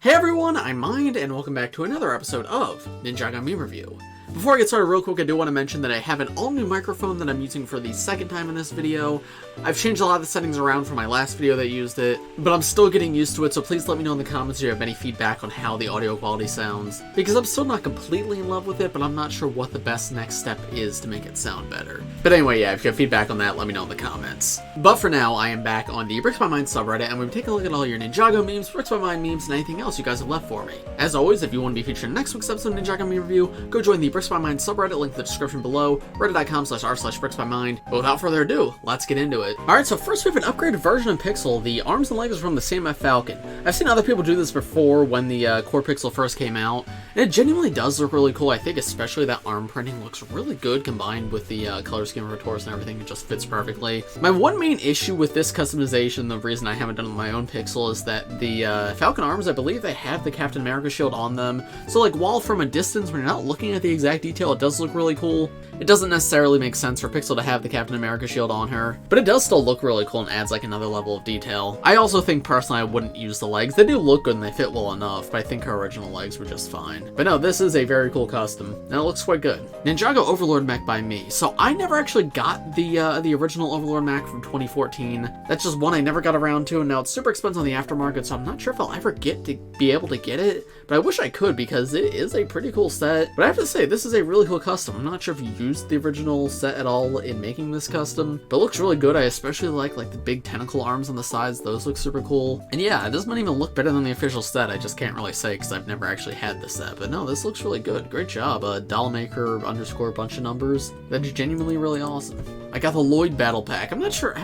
Hey everyone, I'm Mind, and welcome back to another episode of Ninjago Meme Review. Before I get started real quick, I do want to mention that I have an all-new microphone that I'm using for the second time in this video. I've changed a lot of the settings around from my last video that used it, but I'm still getting used to it, so please let me know in the comments if you have any feedback on how the audio quality sounds. Because I'm still not completely in love with it, but I'm not sure what the best next step is to make it sound better. But anyway, yeah, if you have feedback on that, let me know in the comments. But for now, I am back on the Bricks By Mind subreddit, and we're taking a look at all your Ninjago memes, Bricks By Mind memes, and anything else you guys have left for me. As always, if you want to be featured in next week's episode of Ninjago Meme Review, go join the Bricks By Mind subreddit, link in the description below, reddit.com/r/bricksbymind. But without further ado, let's get into it. Alright, so first we have an upgraded version of Pixel. The arms and legs are from the same Falcon. I've seen other people do this before when the core Pixel first came out, and it genuinely does look really cool. I think especially that arm printing looks really good combined with the color scheme of her torso and everything. It just fits perfectly. My one main issue with this customization, the reason I haven't done it with my own Pixel, is that the Falcon arms, I believe they have the Captain America shield on them. So like while from a distance when you're not looking at the exact detail, it does look really cool. It doesn't necessarily make sense for Pixel to have the Captain America shield on her, but it does still look really cool and adds like another level of detail. I also think personally I wouldn't use the legs. They do look good and they fit well enough, but I think her original legs were just fine. But no, this is a very cool custom, and it looks quite good. Ninjago Overlord mech by me. So I never actually got the original Overlord mech from 2014. That's just one I never got around to, and now it's super expensive on the aftermarket, so I'm not sure if I'll ever get to be able to get it, but I wish I could because it is a pretty cool set. But I have to say, this is a really cool custom. I'm not sure if you used the original set at all in making this custom, but it looks really good. I especially like the big tentacle arms on the sides. Those look super cool. And yeah, it doesn't even look better than the official set. I just can't really say because I've never actually had the set, but no, this looks really good. Great job. Dollmaker _ bunch of numbers. That is genuinely really awesome. I got the Lloyd battle pack. I'm not sure,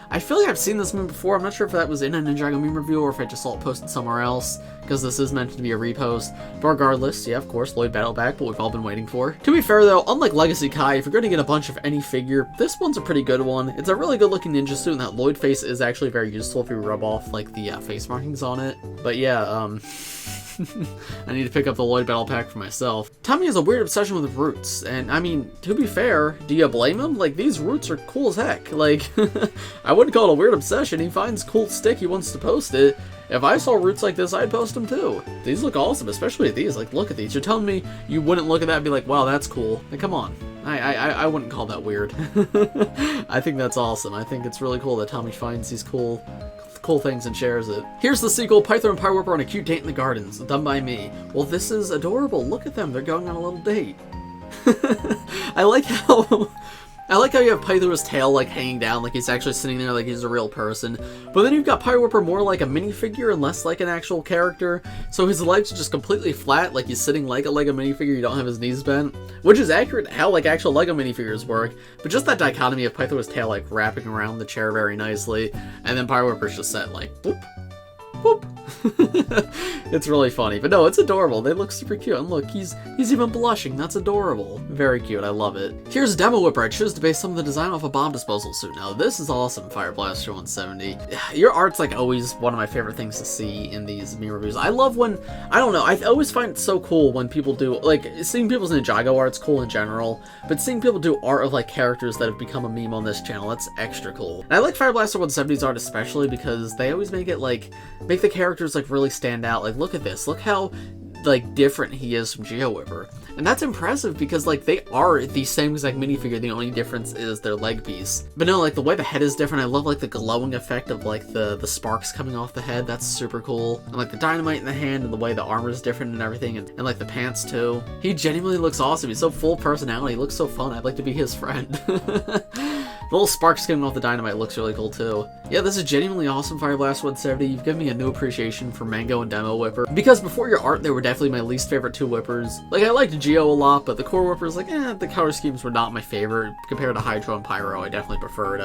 I feel like I've seen this meme before. I'm not sure if that was in a Ninjago meme review or if I just saw it posted somewhere else, because this is meant to be a repost. But regardless, yeah, of course, Lloyd battle pack, what we've all been waiting for. To be fair though, unlike Legacy Kai, if you're going to get a bunch of any figure, this one's a pretty good one. It's a really good looking ninja suit, and that Lloyd face is actually very useful if you rub off like the face markings on it. But yeah, I need to pick up the Lloyd battle pack for myself. Tommy has a weird obsession with roots, and I mean, to be fair, do you blame him? Like, these roots are cool as heck. Like, I wouldn't call it a weird obsession. He finds cool stick, he wants to post it. If I saw roots like this, I'd post them too. These look awesome, especially these. Like, look at these. You're telling me you wouldn't look at that and be like, wow, that's cool. Like, come on. I wouldn't call that weird. I think that's awesome. I think it's really cool that Tommy finds these cool things and shares it. Here's the sequel, Python and Pyro on a cute date in the gardens, done by me. Well, this is adorable. Look at them. They're going on a little date. I like how you have Pyro's tail like hanging down, like he's actually sitting there like he's a real person. But then you've got Pyro more like a minifigure and less like an actual character. So his legs are just completely flat, like he's sitting like a LEGO minifigure. You don't have his knees bent, which is accurate how like actual LEGO minifigures work. But just that dichotomy of Pyro's tail like wrapping around the chair very nicely, and then Pyro's just set like boop, boop. It's really funny, but no, it's adorable. They look super cute, and look, he's even blushing. That's adorable. Very cute. I love it. Here's a demo whipper. I chose to base some of the design off a bomb disposal suit. Now this is awesome, Fire Blaster 170. Your art's like always one of my favorite things to see in these meme reviews. I love when, I don't know, I always find it so cool when people do, like, seeing people's Ninjago art's cool in general, but seeing people do art of like characters that have become a meme on this channel, that's extra cool. And I like Fire Blaster 170's art especially because they always make it like, make the characters like really stand out. Like, look at this. Look how like different he is from Geo Whipper. And that's impressive because like they are the same exact minifigure, the only difference is their leg piece. But no, like the way the head is different. I love like the glowing effect of like the sparks coming off the head. That's super cool. And like the dynamite in the hand and the way the armor is different and everything, and like the pants too. He genuinely looks awesome. He's so full personality. He looks so fun. I'd like to be his friend. The little sparks coming off the dynamite looks really cool too. Yeah, this is genuinely awesome, Fire Blast 170. You've given me a new appreciation for Mango and Demo Whipper. Because before your art, they were definitely my least favorite two whippers. Like, I liked Geo a lot, but the core whippers, like, the color schemes were not my favorite. Compared to Hydro and Pyro, I definitely preferred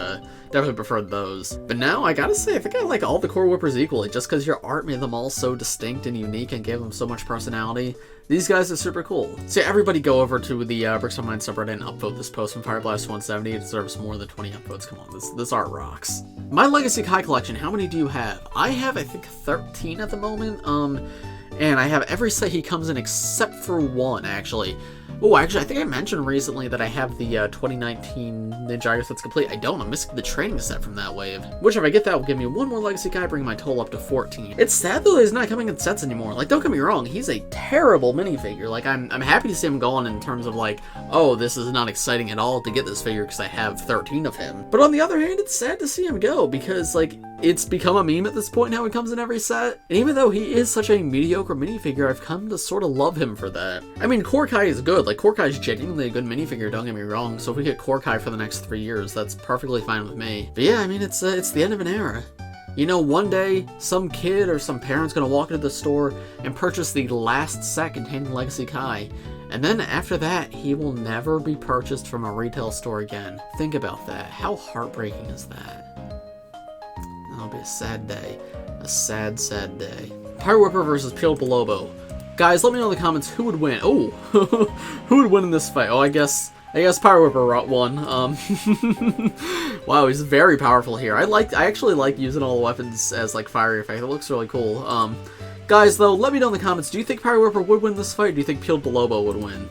those. But now, I gotta say, I think I like all the core whippers equally, just because your art made them all so distinct and unique and gave them so much personality. These guys are super cool. So yeah, everybody go over to the Bricks By Mind subreddit and upvote this post from Fire Blast 170. It deserves more than 20 upvotes. Come on, this art rocks. My Legacy Kai collection, how many do you have? I have, I think, 13 at the moment. And I have every set he comes in except for one, actually. Oh, actually, I think I mentioned recently that I have the 2019 Ninjago sets complete. I don't. I'm missing the training set from that wave. Which, if I get that, will give me one more legacy guy, bringing my total up to 14. It's sad, though, that he's not coming in sets anymore. Like, don't get me wrong, he's a terrible minifigure. Like, I'm happy to see him going in terms of, like, oh, this is not exciting at all to get this figure because I have 13 of him. But on the other hand, it's sad to see him go because, like, it's become a meme at this point now. He comes in every set. And even though he is such a mediocre minifigure, I've come to sort of love him for that. I mean, Korkai is good. Like, Korkai is genuinely a good minifigure, don't get me wrong. So if we get Korkai for the next 3 years, that's perfectly fine with me. But yeah, I mean, it's the end of an era. You know, one day, some kid or some parent's gonna walk into the store and purchase the last set containing Legacy Kai. And then after that, he will never be purchased from a retail store again. Think about that. How heartbreaking is that? That'll be a sad day. A sad, sad day. Pyro Whipper versus Peeled Bilobo. Guys, let me know in the comments who would win. Oh, who would win in this fight? Oh, I guess Pyro Whipper won. Wow, he's very powerful here. I actually like using all the weapons as like fiery effect. It looks really cool. Guys, though, let me know in the comments. Do you think Pyro Whipper would win this fight? Or do you think Peeled Bilobo would win?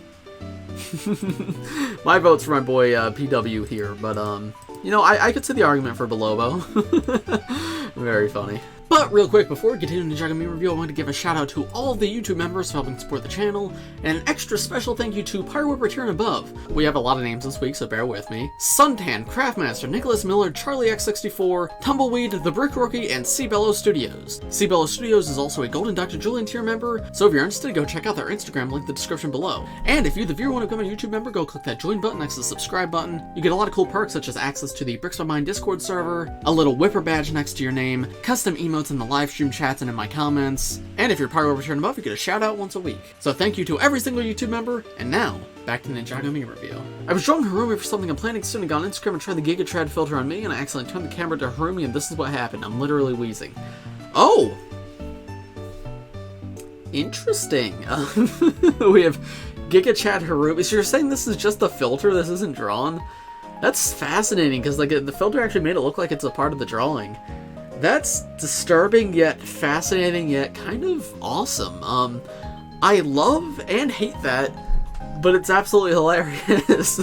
My vote's for my boy PW here, but you know, I could see the argument for Bilobo. Very funny. But real quick, before we continue Ninjago Meme review, I want to give a shout out to all of the YouTube members for helping support the channel, and an extra special thank you to Pyro Whipper Tier and above. We have a lot of names this week, so bear with me. Suntan, Craftmastr, Nicholas Miller, Charlie X64, Tumbleweed, The Brick Rookie, and Cbello Studios. Cbello Studios is also a Golden Dr. Julian tier member, so if you're interested, go check out their Instagram, link in the description below. And if you, the viewer, want to become a YouTube member, go click that join button next to the subscribe button. You get a lot of cool perks such as access to the Bricks By Mind Discord server, a little Whipper badge next to your name, custom emotes in the live stream chats and in my comments, and if you're Pyro Whipper Tier and above, you get a shout out once a week. So thank you to every single YouTube member, and now, back to the Ninjago Meme review. I was drawing Harumi for something I'm planning soon and got on Instagram and tried the Gigatrad filter on me, and I accidentally turned the camera to Harumi, and this is what happened. I'm literally wheezing. Oh! Interesting. We have GigaChat Harumi. So you're saying this is just the filter? This isn't drawn? That's fascinating, because like the filter actually made it look like it's a part of the drawing. That's disturbing yet fascinating yet kind of awesome. I love and hate that, but it's absolutely hilarious.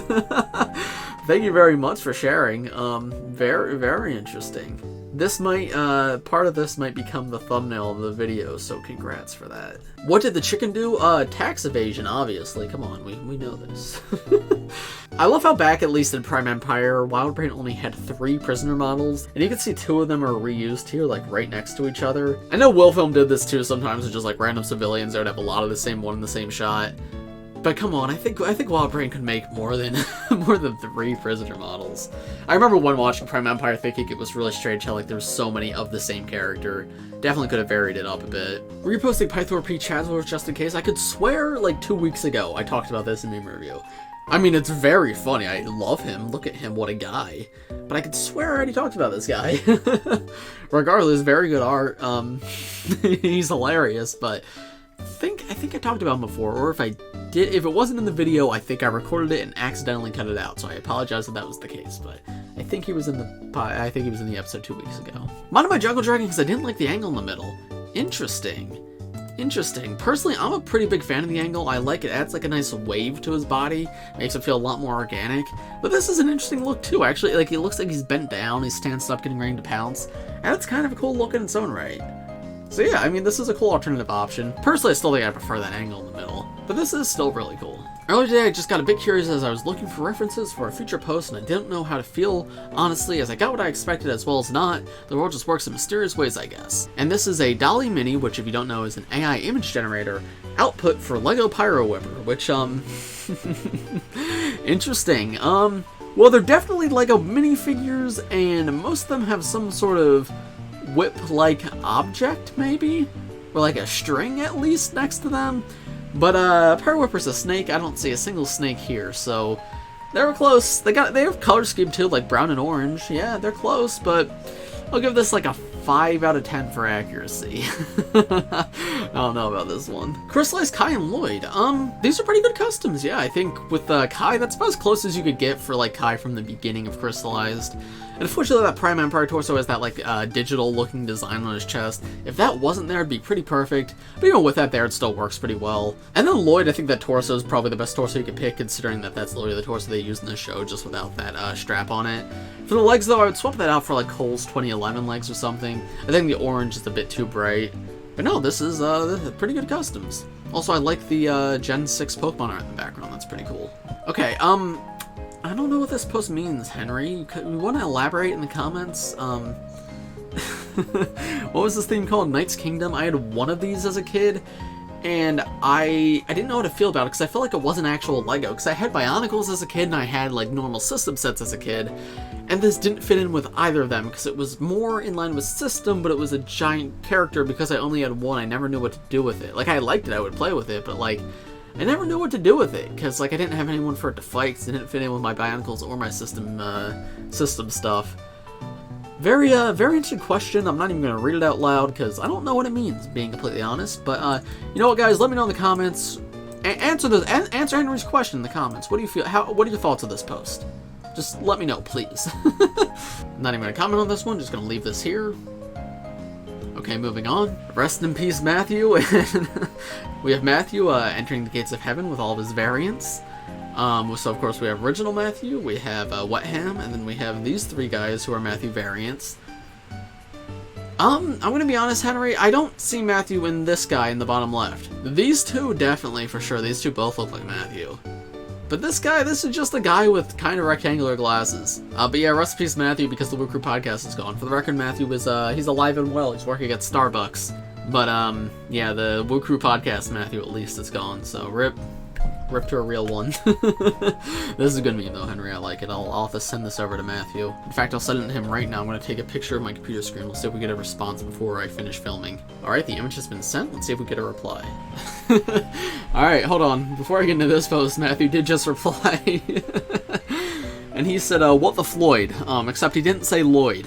Thank you very much for sharing. Very, very interesting. This might, part of this might become the thumbnail of the video, so congrats for that. What did the chicken do? Tax evasion, obviously. Come on, we know this. I love how back, at least in Prime Empire, Wildbrain only had 3 prisoner models, and you can see 2 of them are reused here, like, right next to each other. I know Wilfilm did this too sometimes with just, like, random civilians. They would have a lot of the same one in the same shot. But come on, I think Wildbrain could make more than more than 3 prisoner models. I remember when watching Prime Empire thinking it was really strange how like there's so many of the same character. Definitely could have varied it up a bit. Reposting Pythor P Chadsworth just in case. I could swear like 2 weeks ago I talked about this in meme review. I mean, it's very funny. I love him. Look at him, what a guy. But I could swear I already talked about this guy. Regardless, very good art. He's hilarious, but I think I talked about him before, or if it wasn't in the video, I think I recorded it and accidentally cut it out, so I apologize if that was the case, but I think he was in the episode 2 weeks ago. Modded my Jungle Dragon because I didn't like the angle in the middle. Interesting. Personally, I'm a pretty big fan of the angle. I like it. It adds like a nice wave to his body. Makes it feel a lot more organic. But this is an interesting look too, actually. Like, it looks like he's bent down, he's standing up, getting ready to pounce. And it's kind of a cool look in its own right. So yeah, I mean, this is a cool alternative option. Personally, I still think I prefer that angle in the middle, but this is still really cool. Earlier today, I just got a bit curious as I was looking for references for a future post, and I didn't know how to feel, honestly, as I got what I expected as well as not. The world just works in mysterious ways, I guess. And this is a Dolly Mini, which if you don't know is an AI image generator, output for LEGO Pyro Whipper, which, interesting. Well, they're definitely LEGO minifigures, and most of them have some sort of whip-like object, maybe? Or like a string, at least, next to them. But, Pyro Whipper's a snake. I don't see a single snake here, so they were close. They have color scheme, too, like brown and orange. Yeah, they're close, but I'll give this like a 5 out of 10 for accuracy. don't know about this one. Crystalized, Kai, and Lloyd. These are pretty good customs, yeah. I think with Kai, that's about as close as you could get for, like, Kai from the beginning of Crystalized. And unfortunately, that Prime Empire torso has that, like, digital-looking design on his chest. If that wasn't there, it'd be pretty perfect. But even with that there, it still works pretty well. And then Lloyd, I think that torso is probably the best torso you could pick, considering that that's literally the torso they used in the show, just without that strap on it. For the legs, though, I would swap that out for, like, Cole's 2011 legs or something. I think the orange is a bit too bright. But no, this is pretty good customs. Also, I like the Gen 6 Pokemon art in the background. That's pretty cool. Okay, I don't know what this post means, Henry. You want to elaborate in the comments? What was this theme called? Knight's Kingdom? I had one of these as a kid, and I didn't know how to feel about it because I felt like it wasn't actual LEGO. Because I had Bionicles as a kid, and I had like normal system sets as a kid, and this didn't fit in with either of them because it was more in line with system, but it was a giant character. Because I only had one, I never knew what to do with it. Like, I liked it, I would play with it, but like, I never knew what to do with it, because like I didn't have anyone for it to fight, because it didn't fit in with my Bionicles or my system stuff. Very interesting question. I'm not even going to read it out loud, because I don't know what it means, being completely honest. But, you know what, guys? Let me know in the comments. Answer Henry's question in the comments. What do you feel? What are your thoughts of this post? Just let me know, please. I'm not even going to comment on this one. Just going to leave this here. Okay, moving on. Rest in peace, Matthew. We have Matthew entering the gates of heaven with all of his variants. So of course we have original Matthew, we have Wet Ham, and then we have these three guys who are Matthew variants. I'm gonna be honest, Henry, I don't see Matthew in this guy in the bottom left. These two, definitely, for sure. These two both look like Matthew. But this guy, this is just a guy with kind of rectangular glasses. But yeah, rest in peace, Matthew, because the Woo Crew podcast is gone. For the record, Matthew is, he's alive and well. He's working at Starbucks. But, yeah, the Woo Crew podcast, Matthew, at least, is gone. So, rip to a real one. This is a good meme, though, Henry. I like it. I'll have to send this over to Matthew. In fact, I'll send it to him right now. I'm going to take a picture of my computer screen. We'll see if we get a response before I finish filming. Alright, the image has been sent. Let's see if we get a reply. Alright, hold on. Before I get into this post, Matthew did just reply. And he said, what the Floyd? Except he didn't say Lloyd.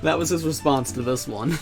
That was his response to this one.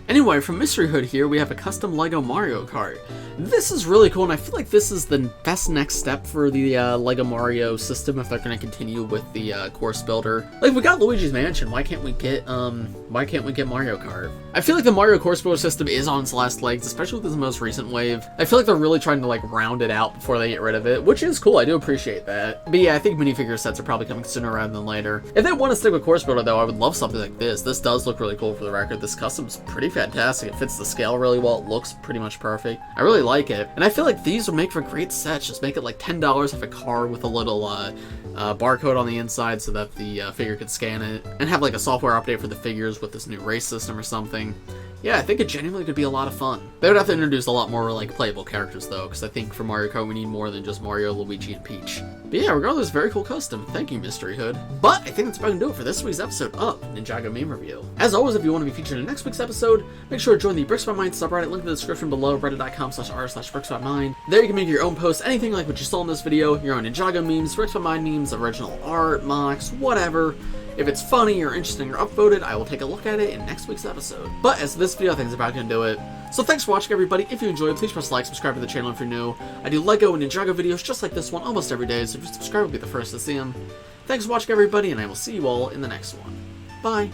Anyway, from Mystery Hood here, we have a custom LEGO Mario Kart. This is really cool, and I feel like this is the best next step for the LEGO Mario system if they're going to continue with the course builder. Like, we got Luigi's Mansion, why can't we get Mario Kart? I feel like the Mario course builder system is on its last legs, especially with this most recent wave. I feel like they're really trying to, like, round it out before they get rid of it, which is cool, I do appreciate that. But yeah, I think minifigure sets are probably coming sooner rather than later. If they want to stick with course builder, though, I would love something like this. This does look really cool for the record. This custom's pretty fantastic. It fits the scale really well. It looks pretty much perfect. I really like it. And I feel like these would make for great sets. Just make it like $10 of a card with a little barcode on the inside so that the figure could scan it. And have like a software update for the figures with this new race system or something. Yeah, I think it genuinely could be a lot of fun. They would have to introduce a lot more like playable characters though, because I think for Mario Kart we need more than just Mario, Luigi, and Peach. But yeah, regardless, very cool custom. Thank you, Mystery Hood. But I think that's about going to do it for this week's episode of Ninjago Meme Review. As always, if you want to be featured in next week's episode, make sure to join the Bricks By Mind subreddit, link in the description below, reddit.com/r/BricksByMind. There you can make your own posts, anything like what you saw in this video, your own Ninjago memes, Bricks By Mind memes, original art, mocks, whatever. If it's funny or interesting or upvoted, I will take a look at it in next week's episode. But as this video, I think is about going to do it. So thanks for watching, everybody. If you enjoyed, please press like, subscribe to the channel if you're new. I do LEGO and Ninjago videos just like this one almost every day, so if you subscribe, you'll be the first to see them. Thanks for watching, everybody, and I will see you all in the next one. Bye.